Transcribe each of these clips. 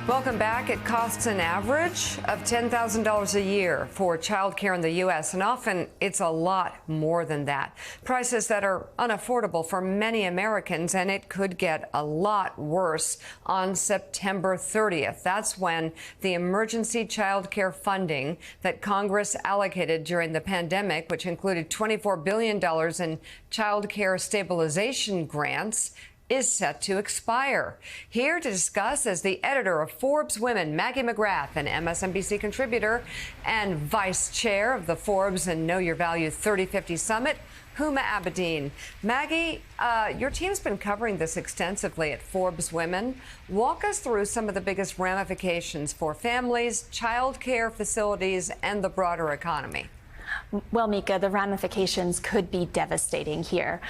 Welcome back. It costs an average of $10,000 a year for childcare in the U.S., and often it's a lot more than that. Prices that are unaffordable for many Americans, and it could get a lot worse on September 30th. That's when the emergency childcare funding that Congress allocated during the pandemic, which included $24 billion in childcare stabilization grants, is set to expire. Here to discuss is the editor of Forbes Women, Maggie McGrath, an MSNBC contributor and vice chair of the Forbes and Know Your Value 3050 Summit, Huma Abedin. Maggie, your team's been covering this extensively at Forbes Women. Walk us through some of the biggest ramifications for families, child care facilities, and the broader economy. Well, Mika, the ramifications could be devastating here.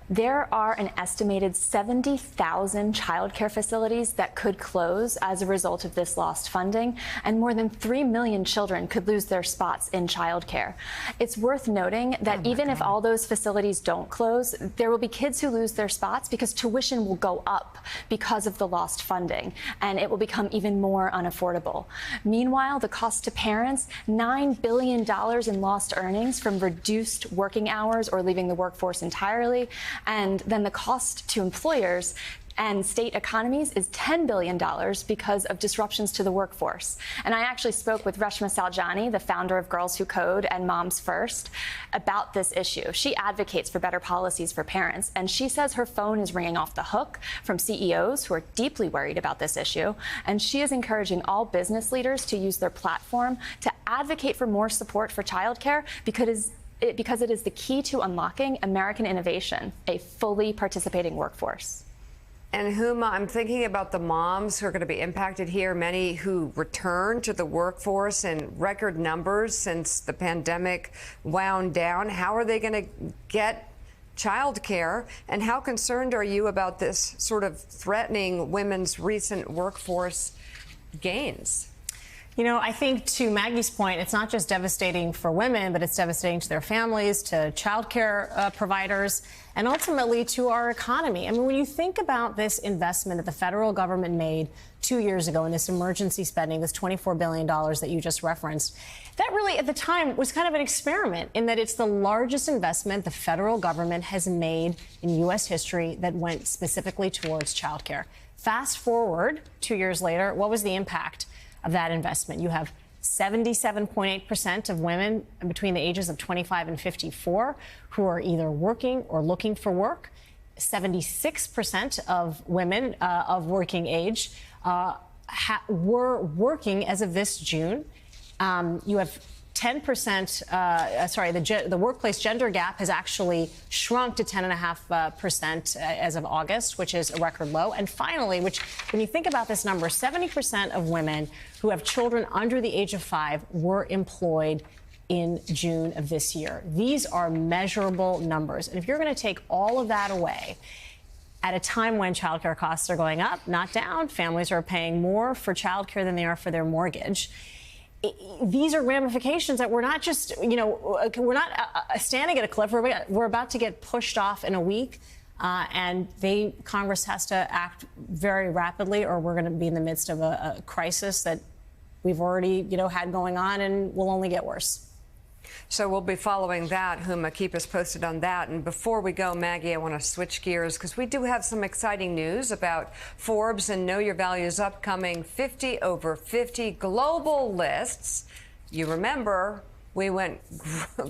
There are an estimated 70,000 childcare facilities that could close as a result of this lost funding, and more than 3 million children could lose their spots in childcare. It's worth noting that even if all those facilities don't close, there will be kids who lose their spots because tuition will go up because of the lost funding, and it will become even more unaffordable. Meanwhile, the cost to parents, $9 billion in lost earnings from reduced working hours or leaving the workforce entirely. And then the cost to employers and state economies is $10 billion because of disruptions to the workforce. And I actually spoke with Reshma Saujani, the founder of Girls Who Code and Moms First, about this issue. She advocates for better policies for parents, and she says her phone is ringing off the hook from CEOs who are deeply worried about this issue. And she is encouraging all business leaders to use their platform to advocate for more support for childcare because it is the key to unlocking American innovation, a fully participating workforce. And Huma, I'm thinking about the moms who are going to be impacted here, many who return to the workforce in record numbers since the pandemic wound down. How are they going to get child care? And how concerned are you about this sort of threatening women's recent workforce gains? You know, I think to Maggie's point, it's not just devastating for women, but it's devastating to their families, to child care providers, and ultimately to our economy. I mean, when you think about this investment that the federal government made 2 years ago in this emergency spending, this $24 billion that you just referenced, that really at the time was kind of an experiment in that it's the largest investment the federal government has made in U.S. history that went specifically towards child care. Fast forward 2 years later, what was the impact of that investment? You have 77.8% of women between the ages of 25 and 54 who are either working or looking for work. 76% of women of working age were working as of this June. You have 10%, the workplace gender gap has actually shrunk to 10.5% as of August, which is a record low. And finally, which when you think about this number, 70% of women who have children under the age of 5 were employed in June of this year. These are measurable numbers. And if you're going to take all of that away at a time when childcare costs are going up, not down, families are paying more for childcare than they are for their mortgage. These are ramifications that we're not just, we're not standing at a cliff. We're about to get pushed off in a week, and Congress has to act very rapidly, or we're going to be in the midst of a crisis that we've already, had going on and will only get worse. So we'll be following that. Huma, keep us posted on that. And before we go, Maggie, I want to switch gears because we do have some exciting news about Forbes and Know Your Value's upcoming 50 over 50 global lists. You remember we went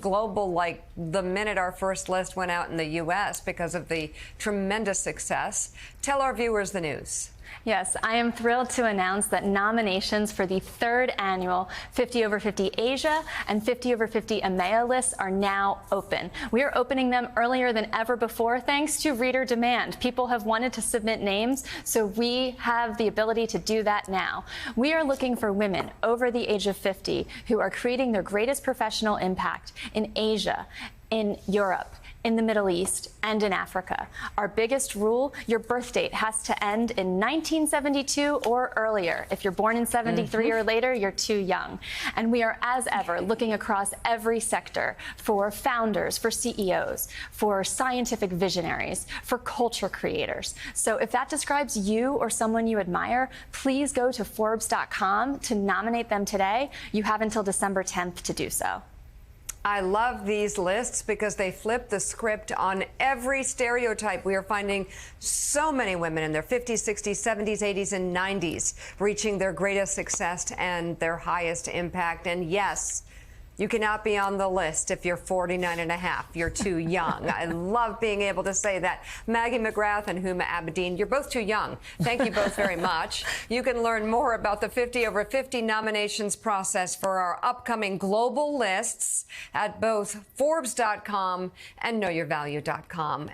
global like the minute our first list went out in the U.S. because of the tremendous success. Tell our viewers the news. Yes, I am thrilled to announce that nominations for the third annual 50 over 50 Asia and 50 over 50 EMEA lists are now open. We are opening them earlier than ever before thanks to reader demand. People have wanted to submit names, so we have the ability to do that now. We are looking for women over the age of 50 who are creating their greatest professional impact in Asia, in Europe, in the Middle East, and in Africa. Our biggest rule, your birth date has to end in 1972 or earlier. If you're born in 73 or later, you're too young. And we are, as ever, looking across every sector for founders, for CEOs, for scientific visionaries, for culture creators. So if that describes you or someone you admire, please go to Forbes.com to nominate them today. You have until December 10th to do so. I love these lists because they flip the script on every stereotype. We are finding so many women in their 50s, 60s, 70s, 80s, and 90s reaching their greatest success and their highest impact. And yes, you cannot be on the list if you're 49 and a half. You're too young. I love being able to say that. Maggie McGrath and Huma Abedin, you're both too young. Thank you both very much. You can learn more about the 50 over 50 nominations process for our upcoming global lists at both Forbes.com and KnowYourValue.com.